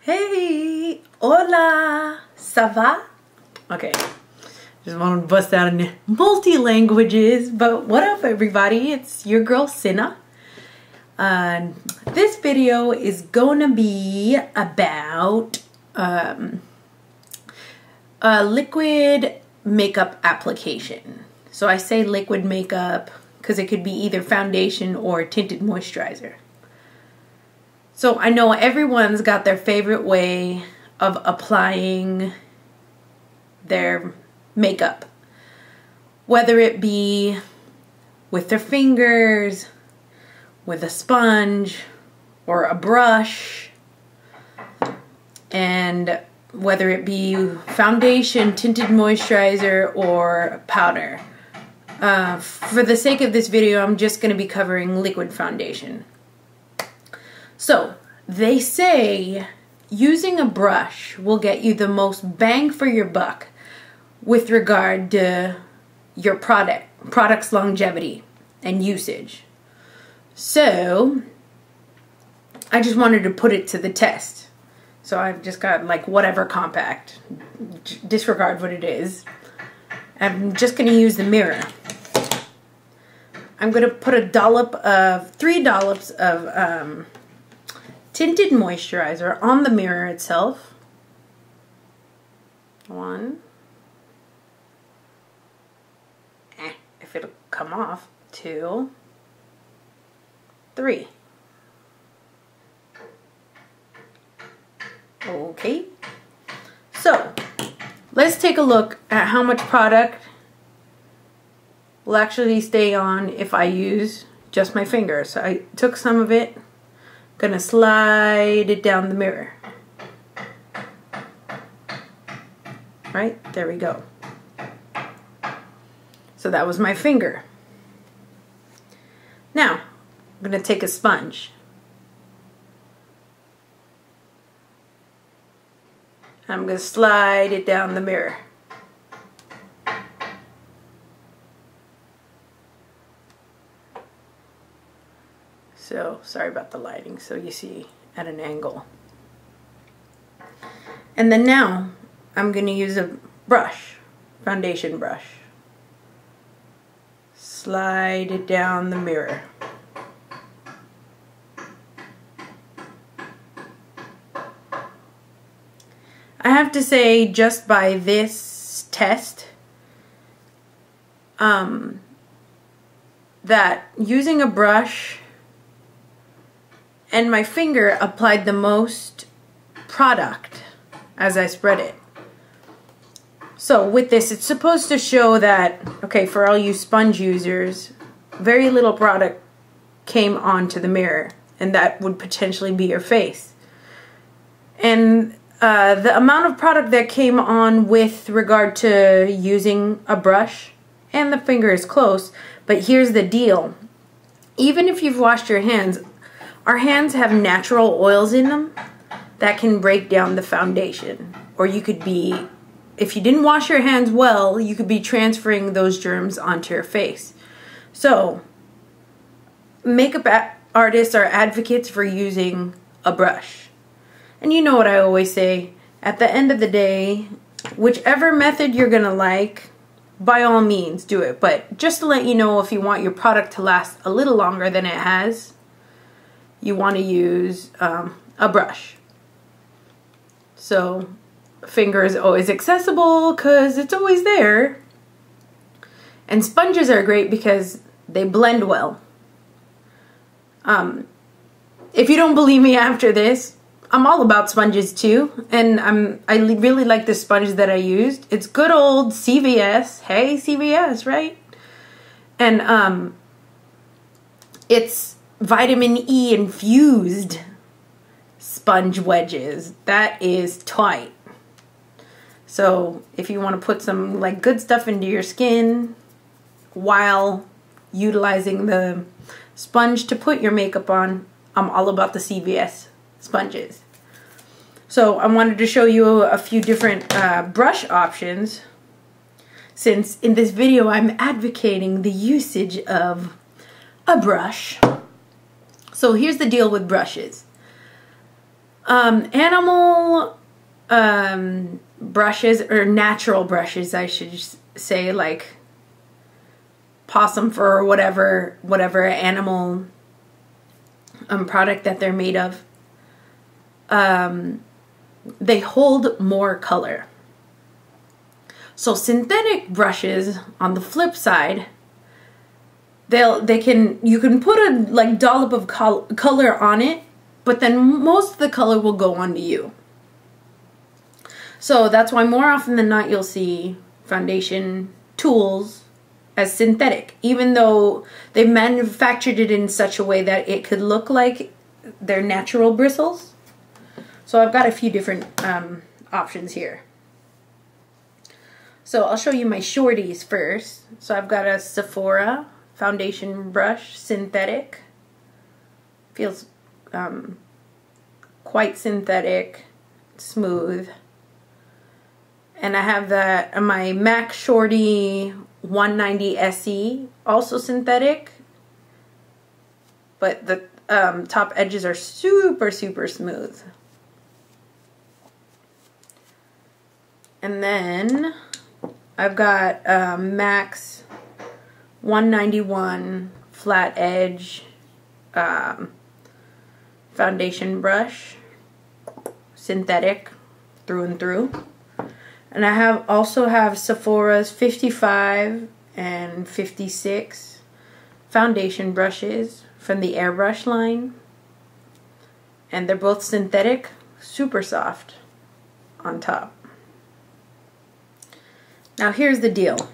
Hey, hola, ça va? Okay, just want to bust out in multi-languages, but what up everybody? It's your girl Cinna. This video is gonna be about a liquid makeup application. So I say liquid makeup because it could be either foundation or tinted moisturizer. So I know everyone's got their favorite way of applying their makeup, whether it be with their fingers, with a sponge, or a brush, and whether it be foundation, tinted moisturizer, or powder. For the sake of this video, I'm just going to be covering liquid foundation. So, they say using a brush will get you the most bang for your buck with regard to your product's longevity and usage. So, I just wanted to put it to the test. So I've just got like whatever compact, disregard what it is. I'm just going to use the mirror. I'm going to put three dollops of tinted moisturizer on the mirror itself. 1. If it'll come off. 2. 3. Okay. So, let's take a look at how much product will actually stay on if I use just my fingers. So I took some of it. Gonna slide it down the mirror. Right, there we go. So that was my finger. Now, I'm gonna take a sponge. I'm gonna slide it down the mirror. So, sorry about the lighting, so you see at an angle. And then now, I'm going to use a brush, foundation brush. Slide it down the mirror. I have to say, just by this test, that using a brush and my finger applied the most product as I spread it. So with this, it's supposed to show that, okay, for all you sponge users, very little product came onto the mirror, and that would potentially be your face. And the amount of product that came on with regard to using a brush and the finger is close, but here's the deal. Even if you've washed your hands, our hands have natural oils in them that can break down the foundation. Or you could be, if you didn't wash your hands well, you could be transferring those germs onto your face. So, makeup artists are advocates for using a brush. And you know what I always say, at the end of the day, whichever method you're gonna like, by all means do it. But just to let you know, if you want your product to last a little longer than it has, you want to use a brush. So, finger is always accessible because it's always there. And sponges are great because they blend well. If you don't believe me after this, I'm all about sponges too. And I really like the sponge that I used. It's good old CVS. Hey, CVS, right? And it's vitamin E infused sponge wedges. That is tight. So if you want to put some like good stuff into your skin while utilizing the sponge to put your makeup on, I'm all about the CVS sponges. So I wanted to show you a few different brush options, since in this video I'm advocating the usage of a brush. So here's the deal with brushes. Animal brushes, or natural brushes, I should say, like possum fur or whatever animal product that they're made of. They hold more color. So synthetic brushes, on the flip side, you can put a like dollop of color on it, but then most of the color will go onto you. So that's why more often than not you'll see foundation tools as synthetic, even though they've manufactured it in such a way that it could look like they're natural bristles. So I've got a few different options here. So I'll show you my shorties first. So I've got a Sephora foundation brush, synthetic. Feels quite synthetic, smooth. And I have my MAC Shorty 190 SE, also synthetic, but the top edges are super smooth. And then I've got MAC's 191 flat edge foundation brush, synthetic through and through. And I also have Sephora's 55 and 56 foundation brushes from the airbrush line. And they're both synthetic, super soft on top. Now here's the deal.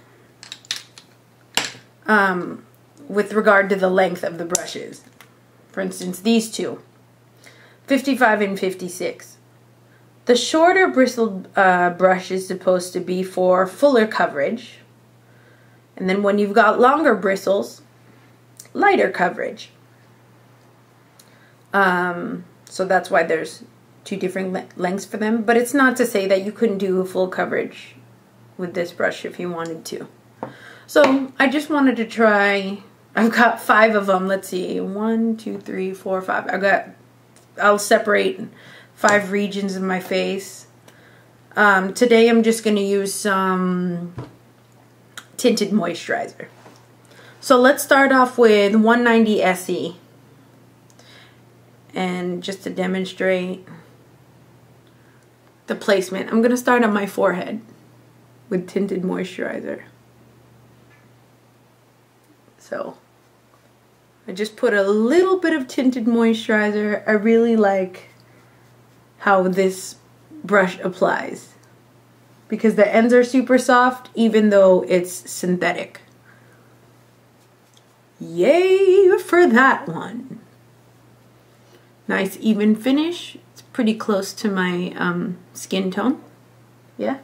With regard to the length of the brushes. For instance, these two, 55 and 56. The shorter bristled brush is supposed to be for fuller coverage. And then when you've got longer bristles, lighter coverage. So that's why there's two different lengths for them. But it's not to say that you couldn't do full coverage with this brush if you wanted to. So I just wanted to try. I've got 5 of them. Let's see. 1, 2, 3, 4, 5. I'll separate 5 regions of my face. Today I'm just going to use some tinted moisturizer. So let's start off with 190 SE. And just to demonstrate the placement, I'm going to start on my forehead with tinted moisturizer. So I just put a little bit of tinted moisturizer. I really like how this brush applies because the ends are super soft even though it's synthetic. Yay for that one. Nice even finish. It's pretty close to my skin tone. Yeah.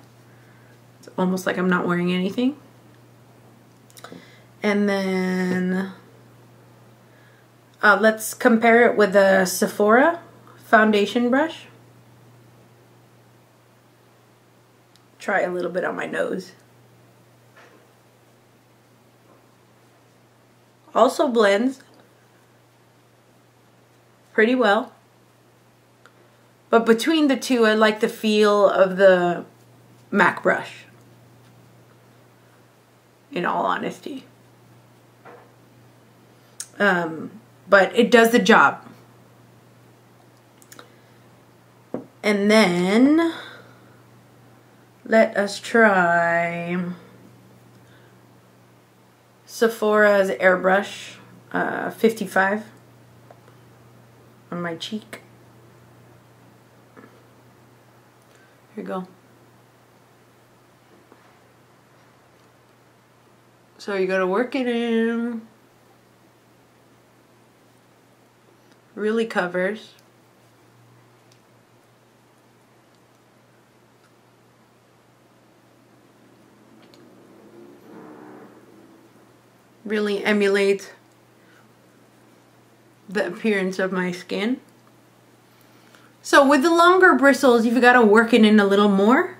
It's almost like I'm not wearing anything. And then let's compare it with a Sephora foundation brush. Try a little bit on my nose. Also blends pretty well. But between the two, I like the feel of the MAC brush, in all honesty. But it does the job. And then let us try Sephora's airbrush 55 on my cheek. Here you go. So you gotta work it in. Really covers. Really emulates the appearance of my skin. So with the longer bristles, you've got to work it in a little more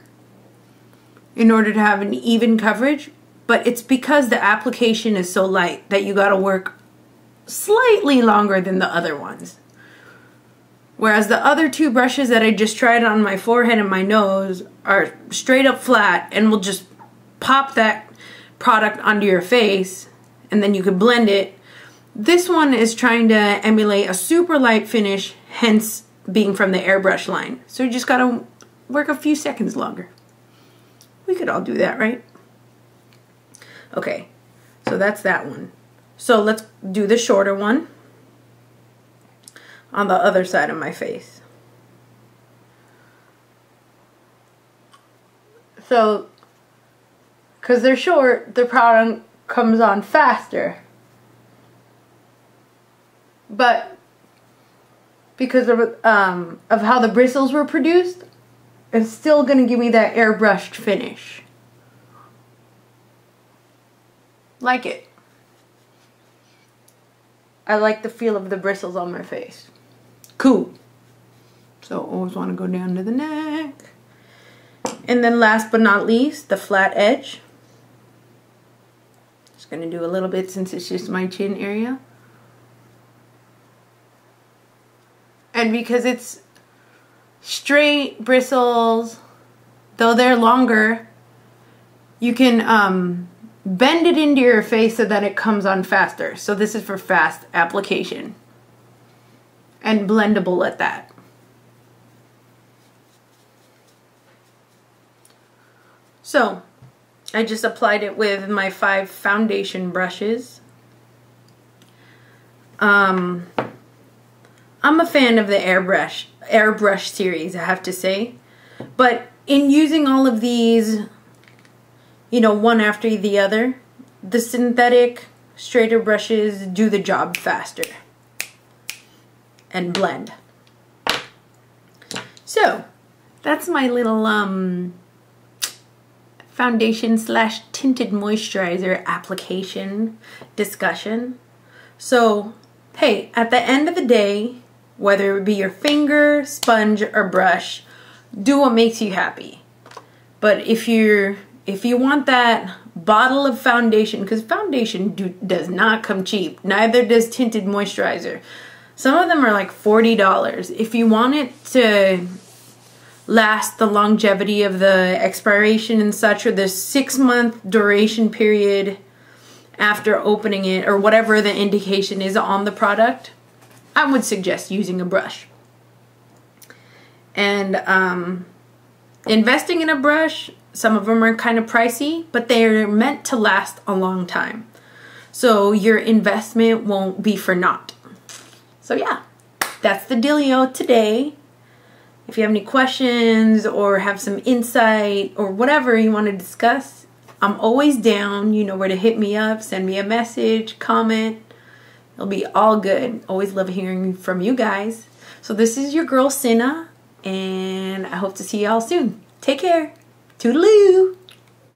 in order to have an even coverage. But it's because the application is so light that you got to work slightly longer than the other ones. Whereas the other two brushes that I just tried on my forehead and my nose are straight up flat and will just pop that product onto your face and then you could blend it. This one is trying to emulate a super light finish, hence being from the airbrush line. So you just gotta work a few seconds longer. We could all do that, right? Okay, so that's that one. So let's do the shorter one on the other side of my face. So, because they're short, the product comes on faster. But because of how the bristles were produced, it's still gonna give me that airbrushed finish. Like it. I like the feel of the bristles on my face. Cool. So always want to go down to the neck. And then last but not least, the flat edge. Just gonna do a little bit since it's just my chin area. And because it's straight bristles, though they're longer, you can bend it into your face so that it comes on faster. So this is for fast application. And blendable at that. So, I just applied it with my 5 foundation brushes. I'm a fan of the airbrush series, I have to say. But in using all of these, you know, one after the other, the synthetic straighter brushes do the job faster and blend. So, that's my little foundation slash tinted moisturizer application discussion. So, hey, at the end of the day, whether it be your finger, sponge, or brush, do what makes you happy. But if you want that bottle of foundation, because foundation does not come cheap, neither does tinted moisturizer. Some of them are like $40. If you want it to last the longevity of the expiration and such, or the 6-month duration period after opening it, or whatever the indication is on the product, I would suggest using a brush. And investing in a brush, some of them are kind of pricey, but they're meant to last a long time. So your investment won't be for naught. So yeah, that's the dealio today. If you have any questions or have some insight or whatever you want to discuss, I'm always down. You know where to hit me up, send me a message, comment. It'll be all good. Always love hearing from you guys. So this is your girl, Cinna, and I hope to see y'all soon. Take care. Toodaloo.